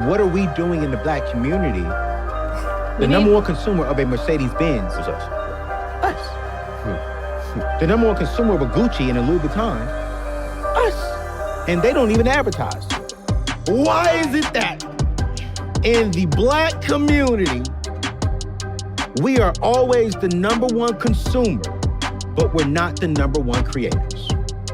what are we doing in the black community? The number one consumer of a Mercedes-Benz is us. Us. The number one consumer of a Gucci and a Louis Vuitton, us. And they don't even advertise. Why is it that in the black community, we are always the number one consumer, but we're not the number one creators?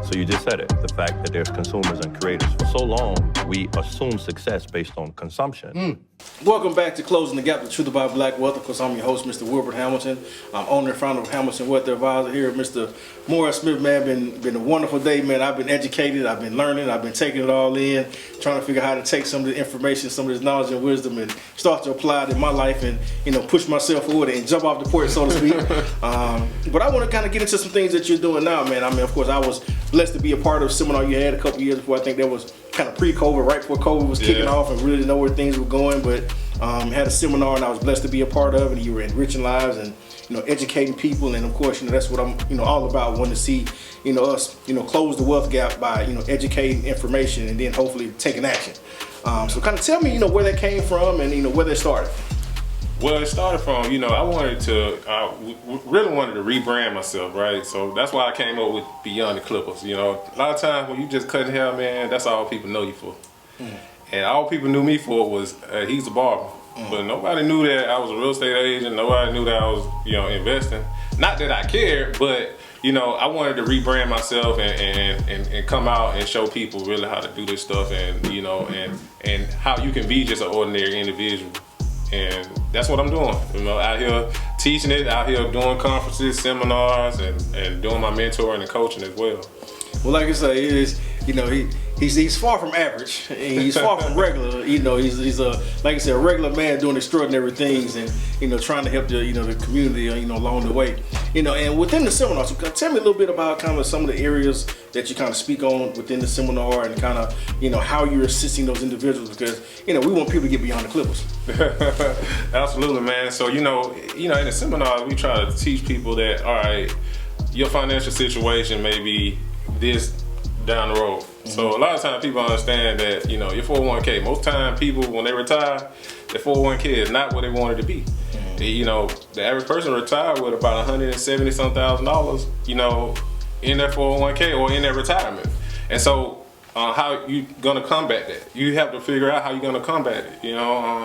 So you just said it, the fact that there's consumers and creators. For so long, we assume success based on consumption. Welcome back to Closing the Gap, the Truth About Black Wealth. Of course, I'm your host, Mr. Wilbert Hamilton. I'm owner and founder of Hamilton Wealth Advisor here. Mr. Morris Smith, man, been a wonderful day, man. I've been educated, I've been learning, I've been taking it all in, trying to figure out how to take some of the information, some of this knowledge and wisdom and start to apply it in my life and, push myself forward and jump off the porch, so to speak. But I want to kind of get into some things that you're doing now, man. I mean, of course, I was blessed to be a part of a seminar you had a couple years before. I think that was kind of pre-COVID, right before COVID was kicking off, and really didn't know where things were going. But had a seminar, and I was blessed to be a part of it. And you were enriching lives and educating people, and of course, that's what I'm all about. Wanting to see us close the wealth gap by educating information and then hopefully taking action. So kind of tell me where that came from and where that started. Well, it started from, I really wanted to rebrand myself, right? So that's why I came up with Beyond the Clippers. A lot of times when you just cutting hair, man, that's all people know you for. And all people knew me for was he's a barber. But nobody knew that I was a real estate agent. Nobody knew that I was, investing. Not that I cared, but I wanted to rebrand myself and come out and show people really how to do this stuff and and how you can be just an ordinary individual. And that's what I'm doing, out here teaching it, out here doing conferences, seminars, and doing my mentoring and coaching as well. Well, like I say, it is, he's far from average. He's far from regular. He's a, like I said, a regular man doing extraordinary things and trying to help the community along the way. And within the seminar, so tell me a little bit about kind of some of the areas that you kind of speak on within the seminar and kind of how you're assisting those individuals, because we want people to get beyond the Clippers. Absolutely, man. So in the seminar we try to teach people that, all right, your financial situation may be this down the road. So a lot of times people understand that your 401k, most time people when they retire, their 401k is not what they wanted to be. The average person retired with about $170 some thousand, in their 401k or in their retirement. And so how you gonna combat that? You have to figure out how you're gonna combat it.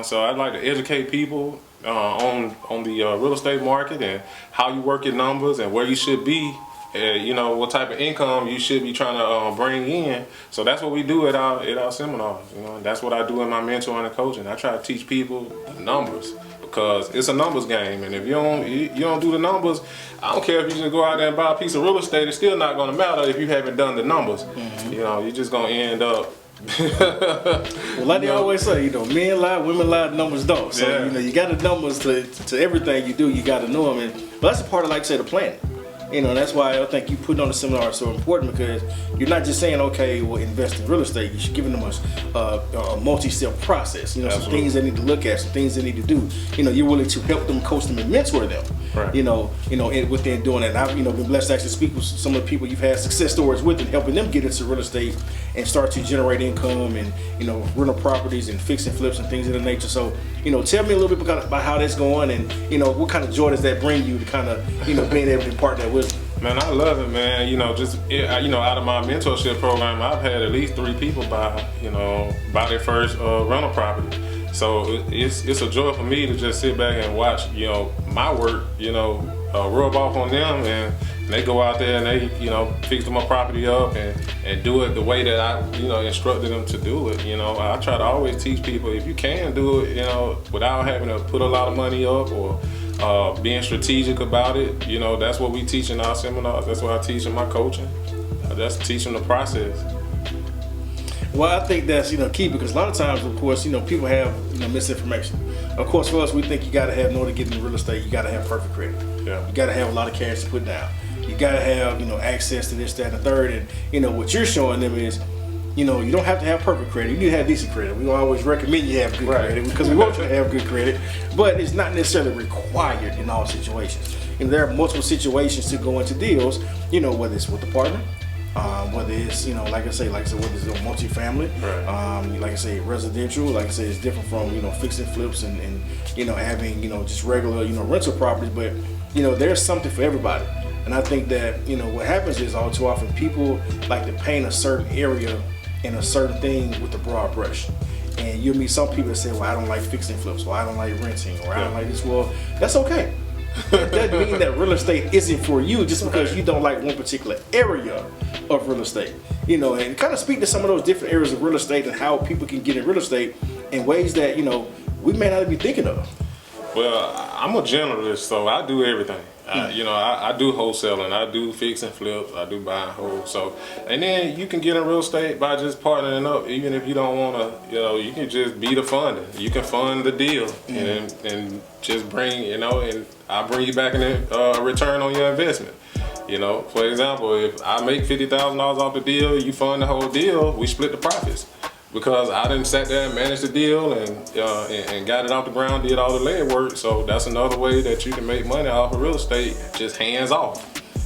So I'd like to educate people on the real estate market and how you work your numbers and where you should be. What type of income you should be trying to bring in. So that's what we do at our seminars. That's what I do in my mentoring and coaching. I try to teach people the numbers, because it's a numbers game. And if you don't do the numbers, I don't care if you just go out there and buy a piece of real estate, it's still not going to matter if you haven't done the numbers. You're just going to end up. Well, like they always say, men lie, women lie, numbers don't. So you got the numbers to everything you do. You got to know them, but that's a part of, like I said, the planning. That's why I think you putting on the seminar is so important, because you're not just saying, okay, well, invest in real estate. You're giving them a multi-step process. Some things they need to look at, some things they need to do. You're willing to help them, coach them, and mentor them. Right. Within doing that. And I've been blessed to actually speak with some of the people you've had success stories with and helping them get into real estate and start to generate income and rental properties and fix and flips and things of that nature. So tell me a little bit about how that's going and what kind of joy does that bring you to kind of being able to impart that wisdom. Man, I love it, man. Out of my mentorship program, I've had at least 3 people buy their first rental property. So it's a joy for me to just sit back and watch, my work, rub off on them, and they go out there and they, fix my property up and do it the way that I, instructed them to do it. I try to always teach people, if you can do it, without having to put a lot of money up or being strategic about it, that's what we teach in our seminars. That's what I teach in my coaching. That's teaching the process. Well, I think that's key, because a lot of times, of course, people have misinformation. Of course, for us, we think you got to have, in order to get into real estate, you got to have perfect credit. Yeah. You got to have a lot of cash to put down. You got to have access to this, that, and the third. And what you're showing them is, you don't have to have perfect credit. You need to have decent credit. We don't always recommend you have good credit, because we want you to have good credit, but it's not necessarily required in all situations. There are multiple situations to go into deals. Whether it's with a partner, Whether it's, like I say, whether it's a multifamily, Right. like I say, residential, like I say, it's different from, fix and flips and having, just regular, rental properties, but, there's something for everybody. And I think that, what happens is all too often people like to paint a certain area and a certain thing with a broad brush. And you'll meet some people that say, well, I don't like fixing flips, or I don't like renting, or I don't like this. Well, that's okay. That doesn't mean that real estate isn't for you just because you don't like one particular area of real estate. And kind of speak to some of those different areas of real estate and how people can get in real estate in ways that, we may not be thinking of. Well, I'm a generalist, so I do everything. I do wholesaling, I do fix and flips, I do buy and hold. So, and then you can get in real estate by just partnering up. Even if you don't want to, you can just be the funder. You can fund the deal and just bring, and I bring you back in a return on your investment. For example, if I make $50,000 off the deal, you fund the whole deal, we split the profits. Because I done sat there and managed the deal and got it off the ground, did all the legwork. So that's another way that you can make money off of real estate, just hands off.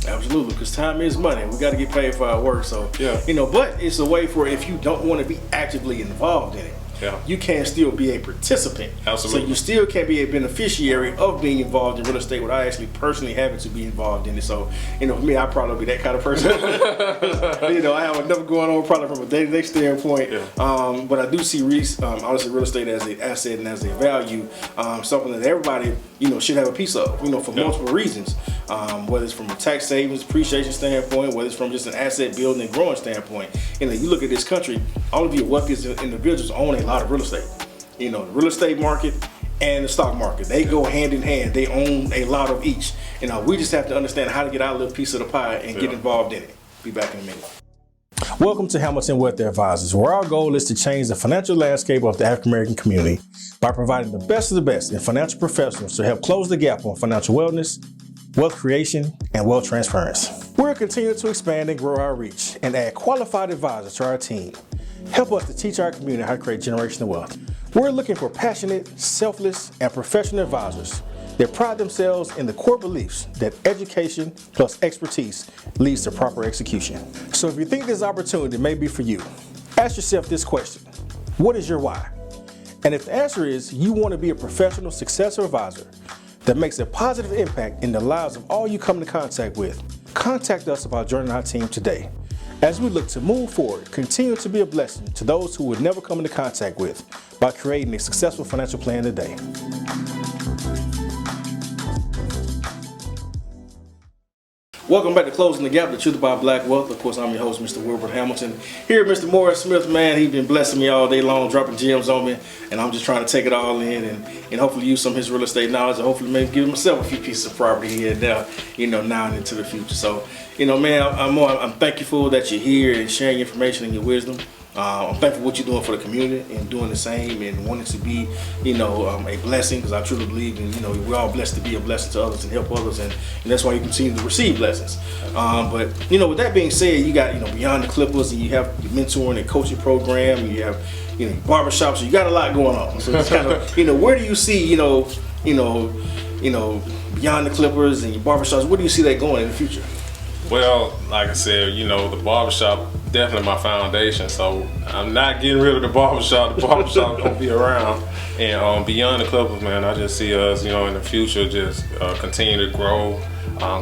Absolutely, because time is money. We got to get paid for our work. So, yeah. But it's a way for if you don't want to be actively involved in it, you can still be a participant. Absolutely. So you still can be a beneficiary of being involved in real estate without actually personally having to be involved in it. So, for me, I'd probably be that kind of person. I have enough going on probably from a day-to-day standpoint. Yeah. But I do see honestly real estate as an asset and as a value, something that everybody, should have a piece of, for multiple reasons. Whether it's from a tax savings, appreciation standpoint, whether it's from just an asset building and growing standpoint. You look at this country, all of your wealthiest individuals own a lot of real estate. The real estate market and the stock market, they go hand in hand. They own a lot of each. We just have to understand how to get our little piece of the pie and get involved in it. Be back in a minute. Welcome to Hamilton Wealth Advisors, where our goal is to change the financial landscape of the African American community by providing the best of the best in financial professionals to help close the gap on financial wellness, wealth creation, and wealth transference. We're continuing to expand and grow our reach and add qualified advisors to our team. Help us to teach our community how to create generational wealth. We're looking for passionate, selfless, and professional advisors that pride themselves in the core beliefs that education plus expertise leads to proper execution. So if you think this opportunity may be for you, ask yourself this question: what is your why? And if the answer is you want to be a professional, successful advisor that makes a positive impact in the lives of all you come into contact with, contact us about joining our team today. As we look to move forward, continue to be a blessing to those who would never come into contact with by creating a successful financial plan today. Welcome back to Closing the Gap, the Truth About Black Wealth. Of course, I'm your host, Mr. Wilbert Hamilton. Here, Mr. Morris Smith, man, he's been blessing me all day long, dropping gems on me, and I'm just trying to take it all in and hopefully use some of his real estate knowledge and hopefully maybe give myself a few pieces of property here and there, now and into the future. So, man, I'm thankful that you're here and sharing your information and your wisdom. I'm thankful for what you're doing for the community and doing the same and wanting to be, a blessing, because I truly believe in, we're all blessed to be a blessing to others and help others, and that's why you continue to receive blessings. But, with that being said, you got, Beyond the Clippers, and you have your mentoring and coaching program, and you have, your barbershop, so you got a lot going on. So it's kind of, where do you see, Beyond the Clippers and your barbershops, where do you see that going in the future? Well, like I said, the barbershop definitely my foundation. So I'm not getting rid of the barbershop. The barbershop gonna be around. And Beyond the Clippers, man, I just see us, in the future just continue to grow,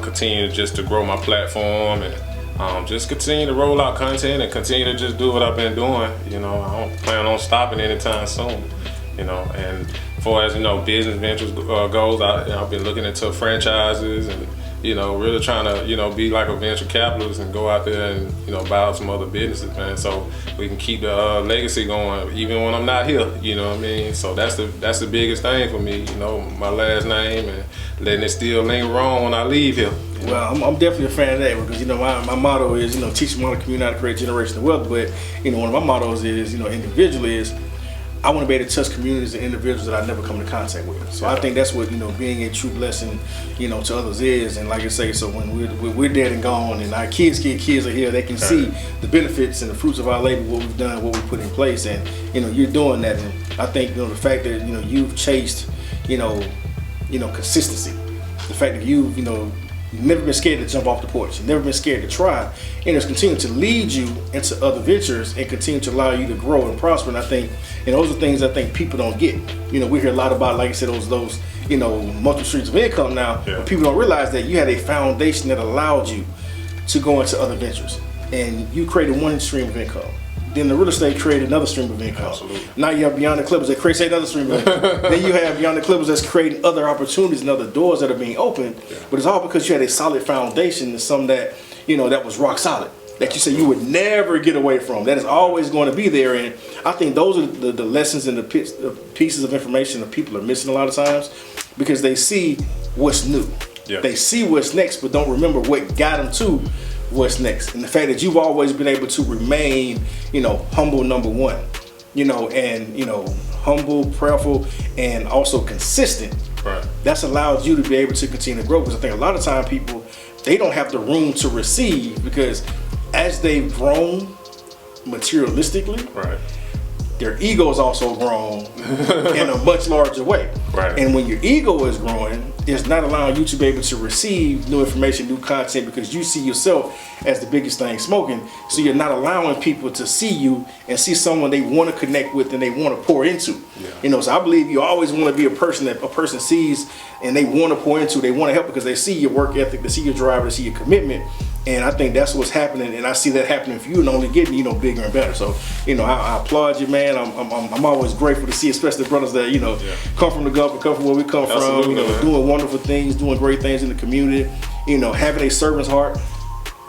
continue just to grow my platform, and just continue to roll out content and continue to just do what I've been doing. I don't plan on stopping anytime soon. And as far as business ventures goes, I've been looking into franchises and really trying to, be like a venture capitalist and go out there and, buy out some other businesses, man, so we can keep the legacy going even when I'm not here, So that's the biggest thing for me, my last name and letting it still linger on when I leave here. Well, I'm definitely a fan of that because, my motto is, teaching the community how to create generational wealth, but, one of my mottos is, individually is, I want to be able to touch communities and individuals that I never come into contact with. So I think that's what, being a true blessing, to others is. And like I say, so when we're dead and gone and our kids are here, they can see the benefits and the fruits of our labor, what we've done, what we put in place. And, you're doing that. And I think, the fact that, you've chased, consistency. The fact that you've, You've never been scared to jump off the porch. You've never been scared to try. And it's continuing to lead you into other ventures and continue to allow you to grow and prosper. And I think, those are things I think people don't get. We hear a lot about, like I said, those multiple streams of income now. Yeah. But people don't realize that you had a foundation that allowed you to go into other ventures. And you created one stream of income. Then the real estate created another stream of income. Absolutely. Now you have Beyond the Clippers that creates another stream of income. Then you have Beyond the Clippers that's creating other opportunities and other doors that are being opened. Yeah. But it's all because you had a solid foundation and something that, that was rock solid. That you said you would never get away from. That is always going to be there. And I think those are the lessons and the pieces of information that people are missing a lot of times because they see what's new. Yeah. They see what's next, but don't remember what got them to what's next. And the fact that you've always been able to remain, humble, number one, and, humble, prayerful, and also consistent. Right. That's allowed you to be able to continue to grow. Because I think a lot of time people, they don't have the room to receive because as they've grown materialistically, right, their ego is also grown in a much larger way. Right. And when your ego is growing, it's not allowing you to be able to receive new information, new content, because you see yourself as the biggest thing smoking. So you're not allowing people to see you and see someone they want to connect with and they want to pour into. Yeah. So I believe you always want to be a person that a person sees and they want to pour into, they want to help because they see your work ethic, they see your drive, they see your commitment. And I think that's what's happening, and I see that happening for you, and only getting bigger and better. So I applaud you, man. I'm always grateful to see, especially the brothers that come from the Gulf, come from where we come from. Doing wonderful things, doing great things in the community. Having a servant's heart.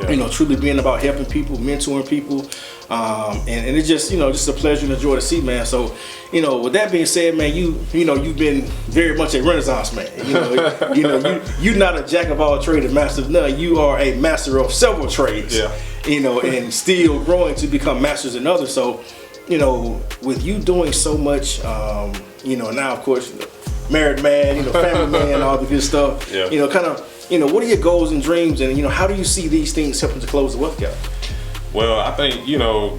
Yeah. Truly being about helping people, mentoring people, and it's just just a pleasure and a joy to see, man. So with that being said, man, you've been very much a Renaissance man. You're not a jack of all trades, a master of none. You are a master of several trades. Yeah. And still growing to become masters in others. So with you doing so much, now of course married man, family man, all the good stuff. Yeah. Kind of. What are your goals and dreams, and how do you see these things helping to close the wealth gap? Well, I think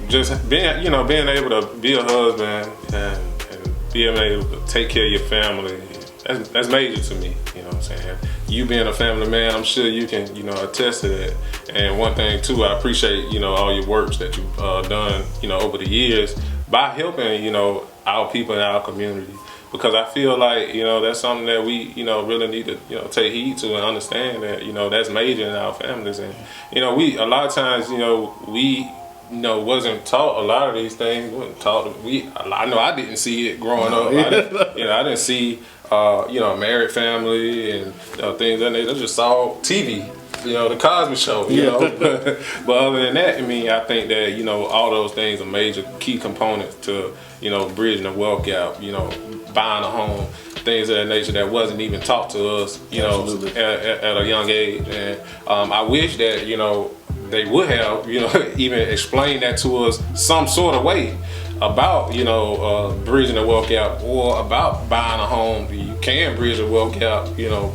just being able to be a husband and being able to take care of your family, that's major to me. You know what I'm saying? You being a family man, I'm sure you can attest to that. And one thing too, I appreciate all your works that you've done over the years by helping our people in our community. Because I feel like, that's something that we, really need to, take heed to and understand that, that's major in our families. And, we, a lot of times, we, wasn't taught a lot of these things. Wasn't taught, I know I didn't see it growing up. I didn't see, a married family and things that they just saw TV. The Cosby Show, but other than that, I think that, all those things are major key components to, bridging the wealth gap, buying a home, things of that nature that wasn't even taught to us, at a young age. And I wish that, they would have, even explained that to us some sort of way about, bridging the wealth gap or about buying a home. You can bridge a wealth gap,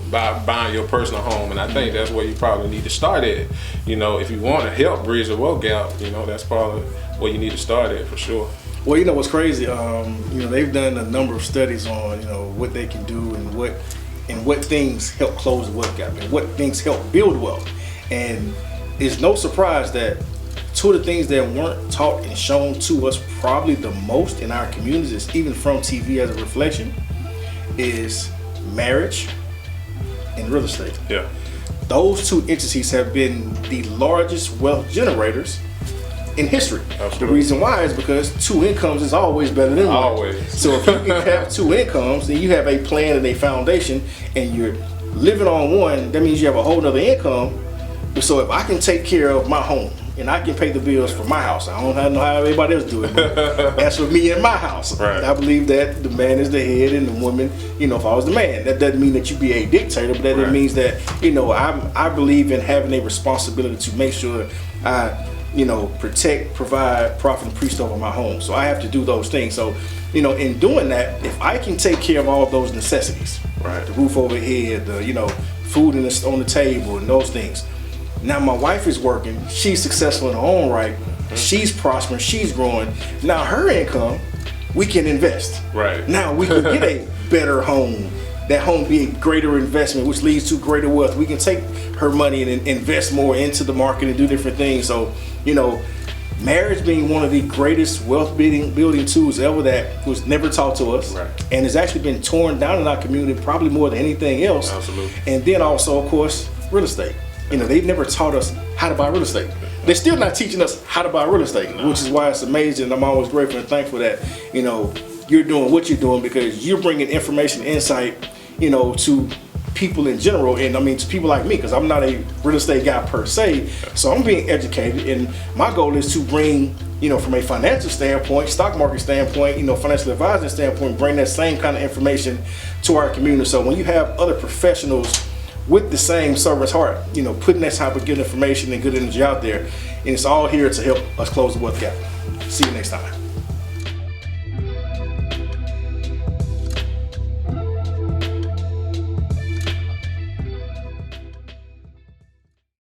by buying your personal home. And I think that's where you probably need to start at. If you want to help bridge the wealth gap, that's probably where you need to start at for sure. Well, what's crazy, they've done a number of studies on, what they can do and what things help close the wealth gap and what things help build wealth. And it's no surprise that two of the things that weren't taught and shown to us probably the most in our communities, even from TV as a reflection, is marriage and real estate. Yeah. Those two entities have been the largest wealth generators in history. Absolutely. The reason why is because two incomes is always better than one. Always. So if you have two incomes, then you have a plan and a foundation, and you're living on one, that means you have a whole other income. So if I can take care of my home and I can pay the bills for my house, I don't know how everybody else do it, but that's for me and my house. Right. I believe that the man is the head and the woman, if I was the man. That doesn't mean that you be a dictator, but that means that, I believe in having a responsibility to make sure I protect, provide, profit, and priest over my home. So I have to do those things. So, in doing that, if I can take care of all of those necessities, right, the roof over head, the, food on the table and those things. Now my wife is working, she's successful in her own right, she's prospering, she's growing. Now her income, we can invest. Right. Now we can get a better home, that home be a greater investment, which leads to greater wealth. We can take her money and invest more into the market and do different things. So, you know, marriage being one of the greatest wealth building tools ever that was never taught to us, Right. and has actually been torn down in our community probably more than anything else. Absolutely. And then also, of course, real estate. You know, they've never taught us how to buy real estate. They're still not teaching us how to buy real estate, which is why it's amazing. I'm always grateful and thankful that, you know, you're doing what you're doing, because you're bringing information, insight, you know, to people in general, and I mean to people like me, because I'm not a real estate guy per se, so I'm being educated, and my goal is to bring, you know, from a financial standpoint, stock market standpoint, you know, financial advising standpoint, bring that same kind of information to our community. So when you have other professionals with the same servant's heart, you know, putting that type of good information and good energy out there, and it's all here to help us close the wealth gap. See you next time.